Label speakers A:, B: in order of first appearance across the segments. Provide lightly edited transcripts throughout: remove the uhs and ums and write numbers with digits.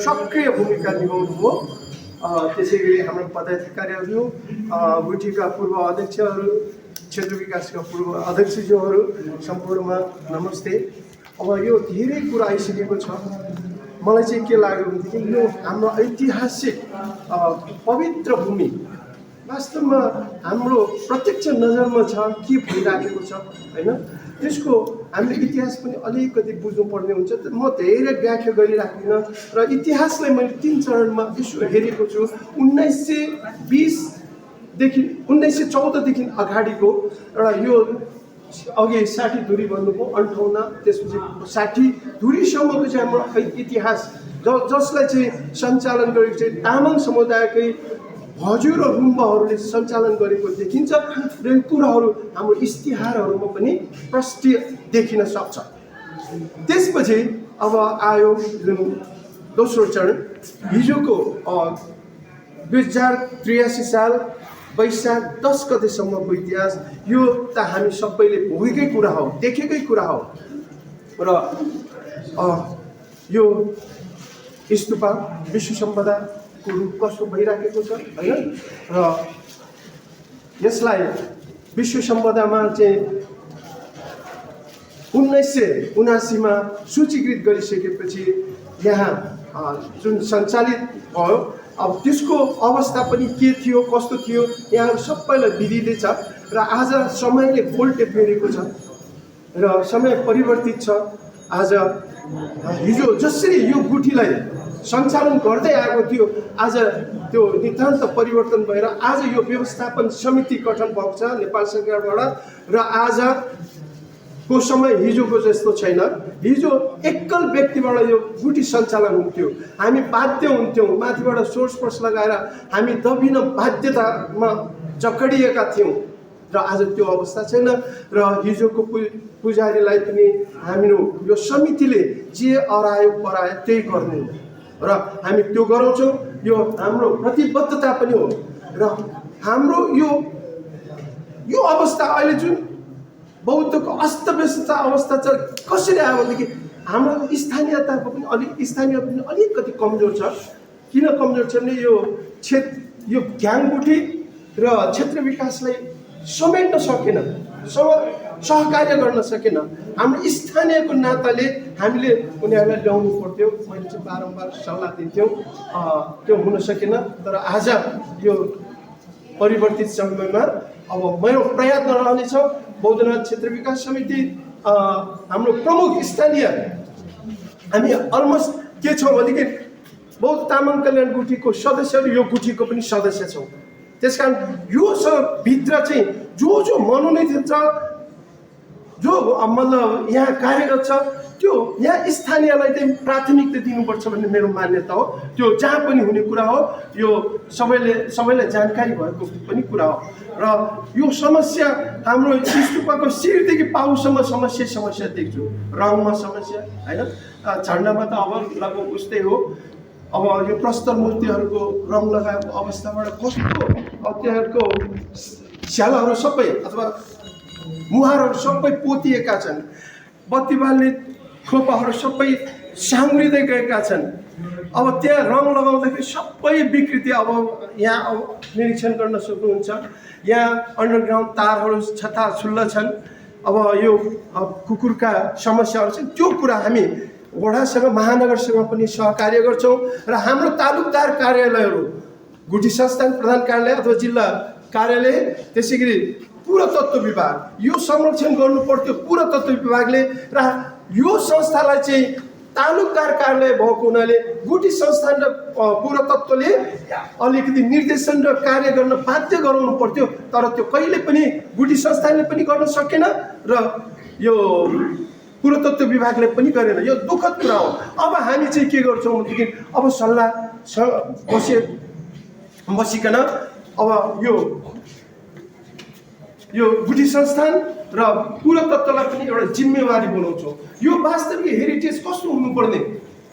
A: सक्रिय भूमिका निभाउनुभयो। त्यसैगरी हाम्रो पदाधिकारीहरू, गुठीका पूर्व अध्यक्षहरू, क्षेत्र विकासका पूर्व अध्यक्षज्यूहरू सम्पूर्णमा नमस्ते। अब यो धेरै कुरा आइसकेको छ। मलाई चाहिँ के लाग्यो भनेदेखि यो हाम्रो ऐतिहासिक पवित्र भूमि वास्तवमा हाम्रो प्रत्यक्ष नजरमा छ के भइराखेको छ हैन, त्यसको हामीले इतिहास पनि अलिकति बुझ्नुपर्ने हुन्छ। म धेरै व्याख्या गरिराख्दिनँ र इतिहासलाई मैले 3 चरणमा यसो हेरेको छु। 1920 देखि 1914 देखि अगाडिको एउटा यो अघि 60 धुरी भन्नुभयो 58, त्यसपछि 60 धुरीसम्मको चाहिँ हाम्रो इतिहास जसलाई चाहिँ सञ्चालन गरेको चाहिँ तामाङ समुदायकै हजुर र रुम्बाहरूले सञ्चालन गरेको देखिन्छ र यो कुराहरू हाम्रो इस्तिहारहरूमा पनि प्रष्ट देखिन सक्छ। त्यसपछि अब आयो जुन दोस्रो चरण, हिजोको 2083 साल वैशाख 10 गतेसम्मको इतिहास। यो त हामी सबैले भोगेकै कुरा हो, देखेकै कुरा हो र यो स्तूपा विश्व सम्पदाको रूप कस्तो भइराखेको छ हैन, र यसलाई विश्व सम्पदामा चाहिँ 1979 मा सूचीकृत गरिसकेपछि यहाँ जुन सञ्चालित भयो, अब त्यसको अवस्था पनि के थियो कस्तो थियो यहाँ सबैलाई विदितै छ। र आज समयले गोल्टे फेरेको छ र समय परिवर्तित छ। आज हिजो जसरी यो गुठीलाई सञ्चालन गर्दै आएको थियो, आज त्यो नितान्त परिवर्तन भएर आज यो व्यवस्थापन समिति गठन भएको छ नेपाल सरकारबाट। र आजको समय हिजोको जस्तो छैन। हिजो एकल व्यक्तिबाट यो गुठी सञ्चालन हुन्थ्यो, हामी बाध्य हुन्थ्यौँ, माथिबाट सोर्स फोर्स लगाएर हामी दबिन बाध्यतामा जकडिएका थियौँ। र आज त्यो अवस्था छैन। र हिजोको पुजारीलाई पनि हाम्रो यो समितिले जे अरायो परायो त्यही गर्ने हो र हामी त्यो गराउँछौँ। यो हाम्रो प्रतिबद्धता पनि हो। र हाम्रो यो अवस्था अहिले जुन बौद्धको अस्तव्यस्तता अवस्था छ कसरी आयो भनेदेखि हाम्रो स्थानीयताको पनि अलिकति कमजोर छ। किन कमजोर छ भने यो ज्ञानगुठी र क्षेत्र विकासलाई समेट्न सकेन, सहकार्य गर्न सकेन। हाम्रो स्थानीयको नाताले हामीले उनीहरूलाई ल्याउनु पर्थ्यो। मैले चाहिँ बारम्बार सल्लाह दिन्थ्यौँ, त्यो हुन सकेन। तर आज यो परिवर्तित समयमा अब मेरो प्रयत्न रहनेछ। बौद्धनाथ क्षेत्र विकास समिति हाम्रो प्रमुख स्थानीय हामी अलमोस्ट के छौँ भनेदेखि बौद्ध तामाङ कल्याण गुठीको सदस्यहरू यो गुठीको पनि सदस्य छौँ। त्यसकारण यो भित्र चाहिँ जो मनोनीत छ, जो मतलब यहाँ कार्यरत छ, त्यो यहाँ स्थानीयलाई चाहिँ प्राथमिकता दिनुपर्छ भन्ने मेरो मान्यता हो। त्यो जहाँ पनि हुने कुरा हो। यो सबैलाई जानकारी भएको पनि कुरा हो। र यो समस्या हाम्रो स्तूपको शिरदेखि पाउसम्म समस्या देख्छु। रङमा समस्या हैन, झन्डामा त अब लगभग उस्तै हो। अब यो प्रस्तर मूर्तिहरूको रङ लगाएको अवस्थाबाट कस्तो त्यहाँको स्यालाहरू सबै अथवा मुहारहरू सबै पोतिएका छन्, बत्ती बाल्ने खोपाहरू सबै साङ्ग्रिँदै गएका छन्। अब त्यहाँ रङ लगाउँदाखेरि सबै विकृति अब यहाँ अब निरीक्षण गर्न सक्नुहुन्छ। यहाँ अन्डरग्राउन्ड तारहरू छताछुल्ला छन्। अब यो कुकुरका समस्याहरू छन्। त्यो कुरा हामी वडासँग महानगरसँग पनि सहकार्य गर्छौँ र हाम्रो तालुकदार कार्यालयहरू, गुठी संस्थान प्रधान कार्यालय अथवा जिल्ला कार्यालय, त्यसै गरी पुरातत्व विभाग यो संरक्षण गर्नु पर्थ्यो पुरातत्व विभागले। र यो संस्थालाई चाहिँ तालुकदार कार्यालय भएको हुनाले गुठी संस्थान र पुरातत्वले अलिकति निर्देशन र कार्य गर्न बाध्य गराउनु पर्थ्यो। तर त्यो कहिले पनि गुठी संस्थानले पनि गर्न सकेन र यो पुरातत्व विभागले पनि गरेन। यो दुःखद कुरा हो। अब हामी चाहिँ के गर्छौँ भनेदेखि अब सल्लाह बसिकन अब यो गुठी संस्थान र पुरातत्वलाई पनि एउटा जिम्मेवारी बनाउँछौँ। यो वास्तविक हेरिटेज कस्तो हुनुपर्ने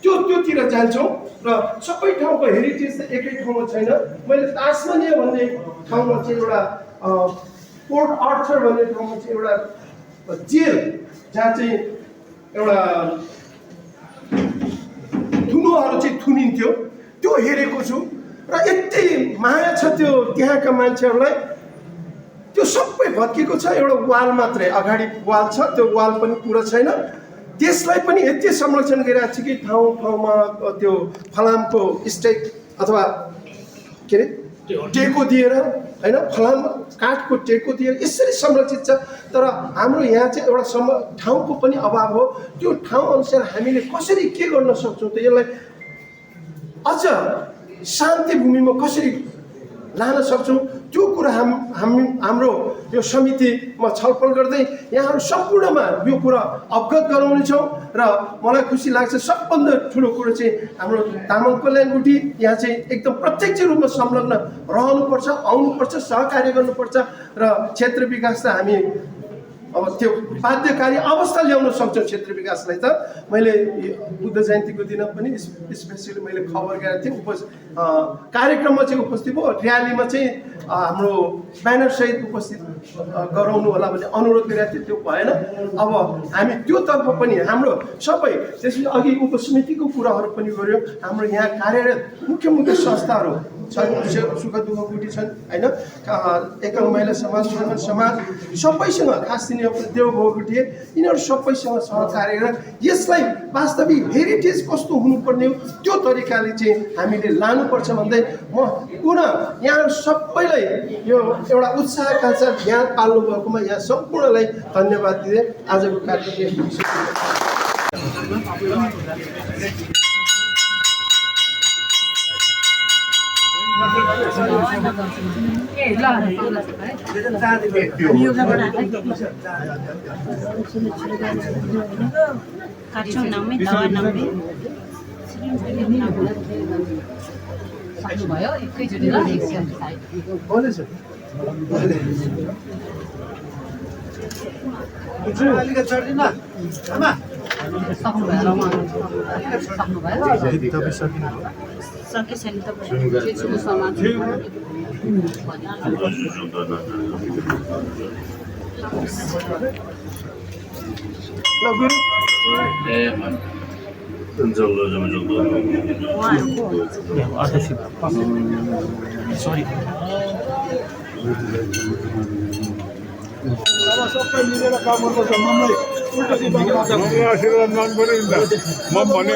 A: त्योतिर जान्छौँ। र सबै ठाउँको हेरिटेज त एकै ठाउँमा छैन। मैले तास्मानिया भन्ने ठाउँमा चाहिँ एउटा पोर्ट आर्थर भन्ने ठाउँमा चाहिँ एउटा जेल जहाँ चाहिँ एउटा ठुलो धुलोहरू चाहिँ थुनिन्थ्यो त्यो हेरेको छु र यति माया छ त्यो त्यहाँका मान्छेहरूलाई त्यो सबै भत्किएको छ एउटा वाल मात्रै अगाडि वाल छ त्यो वाल पनि पुरा छैन त्यसलाई पनि यति संरक्षण गरिरहेको छ कि ठाउँ ठाउँमा त्यो फलामको स्टेक अथवा के अरे टेको दिएर हैन फलाम काठको टेको दिएर यसरी संरक्षित छ तर हाम्रो यहाँ चाहिँ एउटा ठाउँको पनि अभाव हो त्यो ठाउँ अनुसार हामीले कसरी के गर्न सक्छौँ त यसलाई अझ शान्ति भूमिमा कसरी लान सक्छौँ त्यो कुरा हाम्रो यो समितिमा छलफल गर्दै यहाँहरू सम्पूर्णमा यो कुरा अवगत गराउनेछौँ र मलाई खुसी लाग्छ सबभन्दा ठुलो कुरो चाहिँ हाम्रो तामाङ कल्याण गुठी यहाँ चाहिँ एकदम प्रत्यक्ष रूपमा संलग्न रहनुपर्छ आउनुपर्छ सहकार्य गर्नुपर्छ र क्षेत्र विकासलाई हामी अब त्यो बाध्यकारी अवस्था ल्याउन सक्छौँ क्षेत्र विकासलाई त मैले बुद्ध जयन्तीको दिन पनि स्पेसली मैले खबर गरेको थिएँ कार्यक्रममा चाहिँ उपस्थित भयो र्यालीमा चाहिँ हाम्रो ब्यानर सहित उपस्थित गराउनु होला भन्ने अनुरोध गरेको थिएँ त्यो भएन अब हामी त्योतर्फ पनि हाम्रो सबै त्यसपछि अघि उपसमितिको कुराहरू पनि गर्यो हाम्रो यहाँ कार्यरत मुख्य संस्थाहरू छन् सुख दुःख गुठी छन् हैन एकल महिला समाज श्रमण समाज सबैसँग खास देवभोग गुठी यिनीहरू सबैसँग सहकार्य गरेर यसलाई वास्तविक हेरिटेज कस्तो हुनुपर्ने हो त्यो तरिकाले चाहिँ हामीले लानुपर्छ भन्दै म पुनः यहाँ सबैलाई यो एउटा उत्साहका साथ यहाँ पाल्नु भएकोमा यहाँ सम्पूर्णलाई धन्यवाद दिँदै आजको कार्यक्रम
B: सक्नुभयो एकैचोटि ल सकेछ नि तपाईँ समाज
C: सबै मिलेर काम गर्नुपर्छ मलाई उल्टा आशीर्वाद माग्नु पर्यो नि त म भने